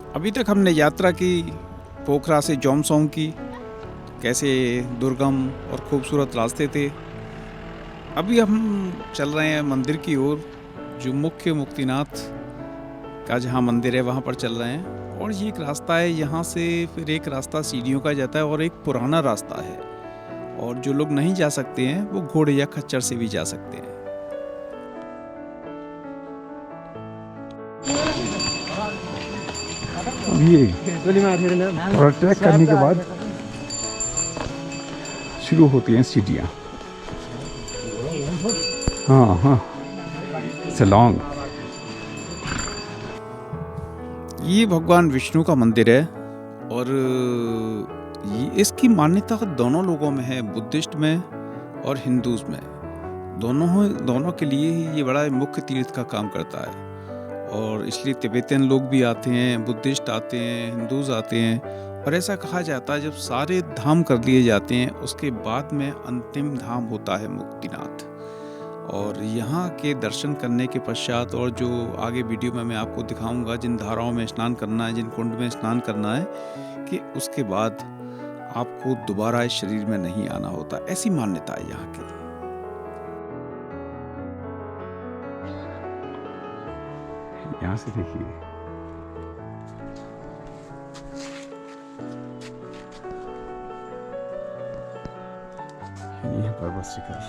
अभी तक हमने यात्रा की पोखरा से जोमसोंग की, कैसे दुर्गम और खूबसूरत रास्ते थे। अभी हम चल रहे हैं मंदिर की ओर, जो मुख्य मुक्तिनाथ का जहाँ मंदिर है वहाँ पर चल रहे हैं। और ये एक रास्ता है, यहाँ से फिर एक रास्ता सीढ़ियों का जाता है और एक पुराना रास्ता है। और जो लोग नहीं जा सकते हैं वो घोड़े या खच्चर से भी जा सकते हैं। ये और ट्रैक करने के बाद शुरू होती हैं सीढ़ियाँ। हाँ, इट्स लॉन्ग। ये भगवान विष्णु का मंदिर है और इसकी मान्यता दोनों लोगों में है, बुद्धिस्ट में और हिंदूज में। दोनों के लिए ही ये बड़ा मुख्य तीर्थ का काम करता है। और इसलिए तिब्बतियन लोग भी आते हैं, बुद्धिस्ट आते हैं, हिंदूज आते हैं। और ऐसा कहा जाता है जब सारे धाम कर लिए जाते हैं उसके बाद में अंतिम धाम होता है मुक्तिनाथ। और यहाँ के दर्शन करने के पश्चात, और जो आगे वीडियो में मैं आपको दिखाऊंगा, जिन धाराओं में स्नान करना है, जिन कुंड में स्नान करना है, कि उसके बाद आपको दोबारा इस शरीर में नहीं आना होता। ऐसी मान्यता है यहाँ की। यहाँ से देखिए, ये पर्वत शिखर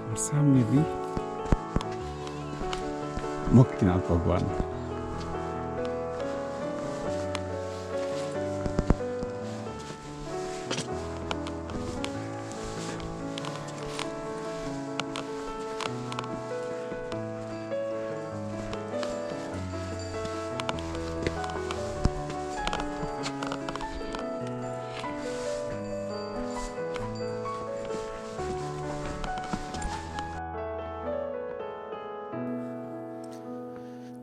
और सामने भी मुक्तिनाथ भगवान।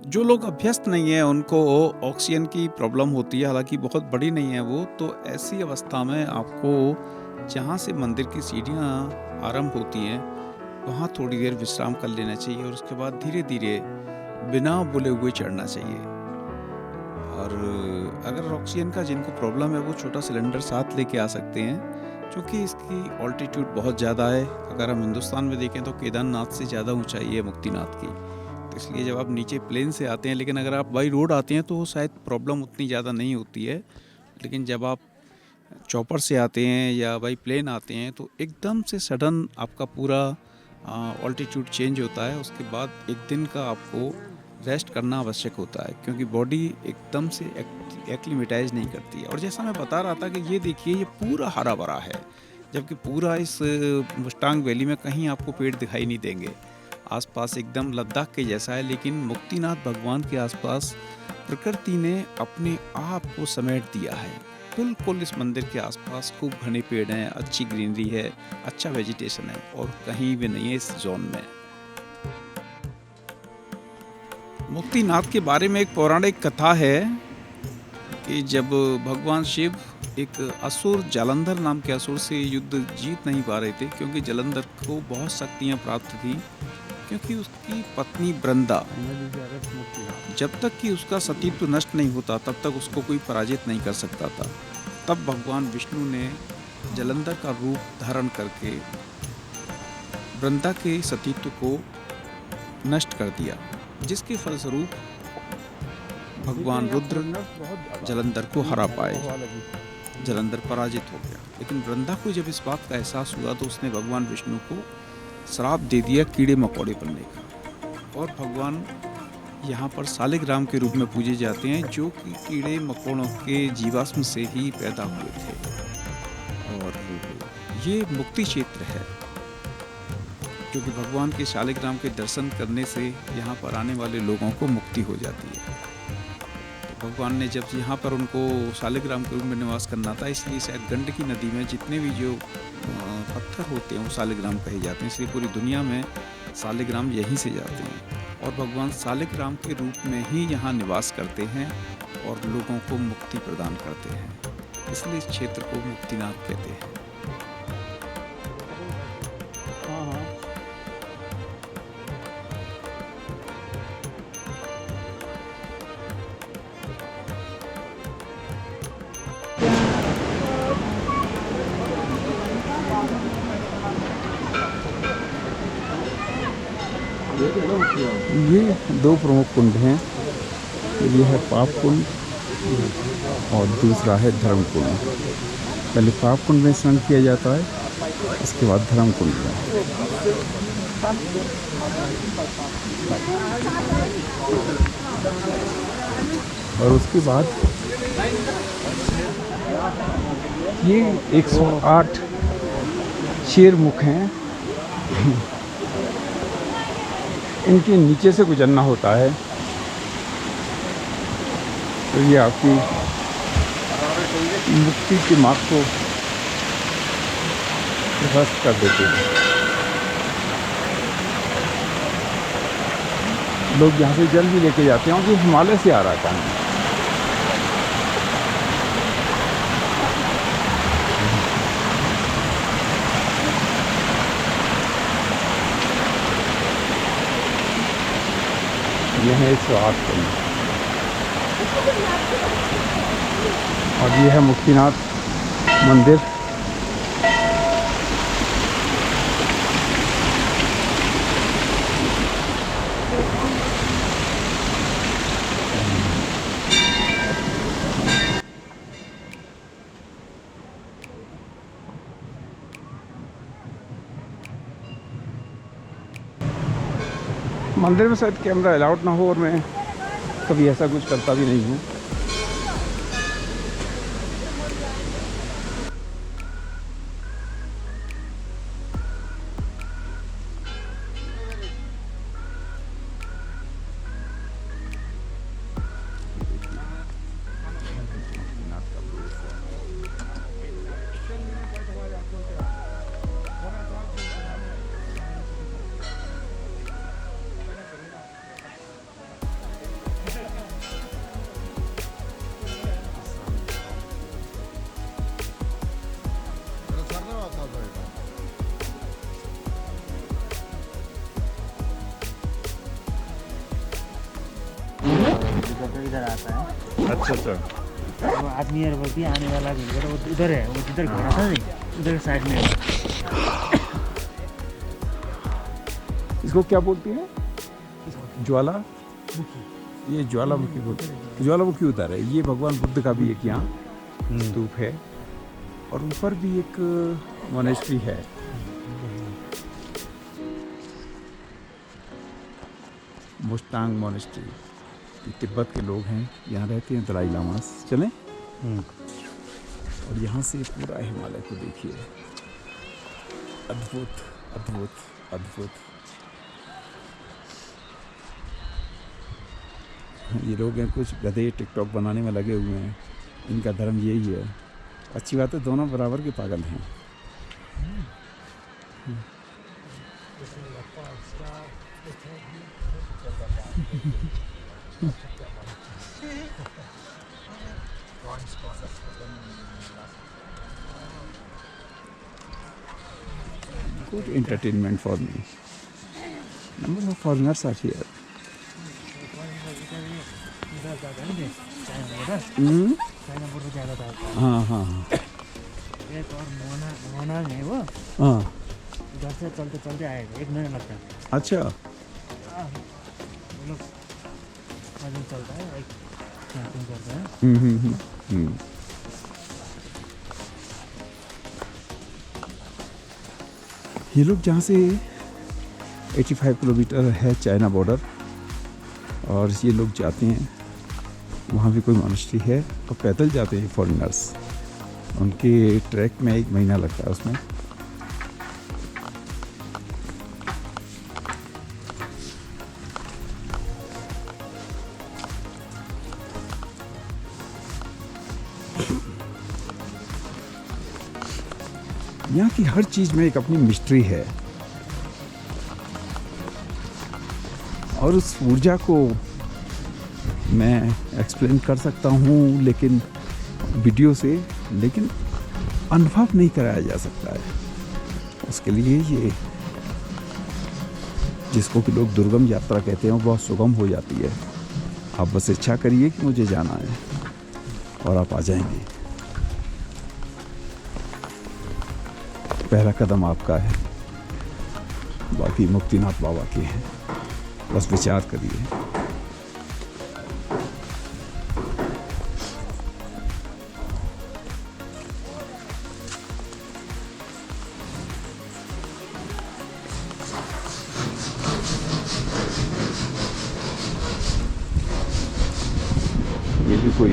जो लोग अभ्यस्त नहीं है उनको ऑक्सीजन की प्रॉब्लम होती है, हालांकि बहुत बड़ी नहीं है वो। तो ऐसी अवस्था में आपको जहाँ से मंदिर की सीढ़ियाँ आरंभ होती हैं वहाँ थोड़ी देर विश्राम कर लेना चाहिए और उसके बाद धीरे धीरे बिना बोले हुए चढ़ना चाहिए। और अगर ऑक्सीजन का जिनको प्रॉब्लम है वो छोटा सिलेंडर साथ लेके आ सकते हैं, क्योंकि इसकी ऑल्टीट्यूड बहुत ज़्यादा है। अगर हम हिंदुस्तान में देखें तो केदारनाथ से ज़्यादा ऊंचाई है मुक्तिनाथ की। तो इसलिए जब आप नीचे प्लेन से आते हैं, लेकिन अगर आप बाई रोड आते हैं तो शायद प्रॉब्लम उतनी ज़्यादा नहीं होती है। लेकिन जब आप चॉपर से आते हैं या बाई प्लेन आते हैं तो एकदम से सडन आपका पूरा ऑल्टीट्यूड चेंज होता है। उसके बाद एक दिन का आपको रेस्ट करना आवश्यक होता है, क्योंकि बॉडी एकदम से एक्लिमेटाइज नहीं करती है। और जैसा मैं बता रहा था कि ये देखिए, ये पूरा हरा भरा है, जबकि पूरा इस मुस्तांग वैली में कहीं आपको पेड़ दिखाई नहीं देंगे। आसपास एकदम लद्दाख के जैसा है, लेकिन मुक्तिनाथ भगवान के आसपास प्रकृति ने अपने आप को समेट दिया है। बिल्कुल इस मंदिर के आसपास खूब घने पेड़ हैं, अच्छी ग्रीनरी है, अच्छा वेजिटेशन है, और कहीं भी नहीं है इस जोन में। मुक्तिनाथ के बारे में एक पौराणिक कथा है कि जब भगवान शिव एक असुर जालंधर नाम के असुर से युद्ध जीत नहीं पा रहे थे, क्योंकि जालंधर को बहुत शक्तियाँ प्राप्त थी, क्योंकि उसकी पत्नी वृंदा, जब तक कि उसका सतीत्व नष्ट नहीं होता तब तक उसको कोई पराजित नहीं कर सकता था। तब भगवान विष्णु ने जालंधर का रूप धारण करके वृंदा के सतीत्व को नष्ट कर दिया, जिसके फलस्वरूप भगवान रुद्र जालंधर को हरा पाए। जालंधर पराजित हो गया। लेकिन वृंदा को जब इस बात का एहसास हुआ तो उसने भगवान विष्णु को श्राप दे दिया कीड़े मकोड़े बनने का। और भगवान यहाँ पर सालिग्राम के रूप में पूजे जाते हैं, जो कि कीड़े मकोड़ों के जीवाश्म से ही पैदा हुए थे। और ये मुक्ति क्षेत्र है, क्योंकि भगवान के शालिग्राम के दर्शन करने से यहाँ पर आने वाले लोगों को मुक्ति हो जाती है। तो भगवान ने जब यहाँ पर उनको शालिग्राम के रूप में निवास करना था, इसलिए शायद गंडकी नदी में जितने भी जो पत्थर होते हैं वो शालिग्राम कहे जाते हैं। इसलिए पूरी दुनिया में शालिग्राम यहीं से जाते हैं, और भगवान शालिग्राम के रूप में ही यहाँ निवास करते हैं और लोगों को मुक्ति प्रदान करते हैं। इसलिए इस क्षेत्र को मुक्तिनाथ कहते हैं। ये दो प्रमुख कुंड हैं, ये है पाप कुंड और दूसरा है धर्म कुंड। पहले पाप कुंड में स्नान किया जाता है, इसके बाद धर्म कुंड में। और उसके बाद ये 108 शेर मुख हैं, इनके नीचे से गुजरना होता है, तो ये आपकी मुक्ति के मार्ग को प्रशस्त कर देते हैं। लोग यहाँ से जल भी लेके जाते हैं और ये हिमालय से आ रहा था। ये है 108 कुंड और ये है मुक्तिनाथ मंदिर। मंदिर में शायद कैमरा अलाउड ना हो और मैं कभी ऐसा कुछ करता भी नहीं हूँ। इधर आता है। अच्छा अच्छा। वो आदमी और बोलती है आने वाला घर वो उधर है, वो जिधर घर था नहीं उधर साइड में है। इसको क्या बोलती है? ज्वाला, ये ज्वालामुखी बोलते हैं। ज्वालामुखी उधर है। ये भगवान बुद्ध का भी एक यहाँ स्तूप है और ऊपर भी एक मोनेस्ट्री है। मुस्तांग मोनेस्ट्री, तिब्बत के लोग हैं, यहाँ रहते हैं दलाई लामास। चलें? और यहाँ से पूरा हिमालय को देखिए, अद्भुत अद्भुत अद्भुत। ये लोग हैं कुछ गधे टिकटॉक बनाने में लगे हुए हैं, इनका धर्म यही है। अच्छी बात है, दोनों बराबर के पागल हैं। Good entertainment for me. Number of foreigners are here. हाँ हाँ एक और मोना है वो, हाँ। उधर से चलते चलते आएगा, 1 महीना लगता है। अच्छा। वो लोग आदमी चलता है, एक कैंपिंग करता है। ये लोग जहाँ से 85 किलोमीटर है चाइना बॉर्डर, और ये लोग जाते हैं, वहाँ भी कोई मोनेस्ट्री है और पैदल जाते हैं फॉरेनर्स। उनके ट्रैक में 1 महीना लगता है उसमें। यहाँ की हर चीज़ में एक अपनी मिस्ट्री है और उस ऊर्जा को मैं एक्सप्लेन कर सकता हूँ लेकिन वीडियो से, लेकिन अनुभव नहीं कराया जा सकता है। उसके लिए ये जिसको कि लोग दुर्गम यात्रा कहते हैं वो बहुत सुगम हो जाती है। आप बस इच्छा करिए कि मुझे जाना है और आप आ जाएंगे। पहला कदम आपका है, बाकी मुक्तिनाथ बाबा के हैं। बस विचार करिए। ये भी कोई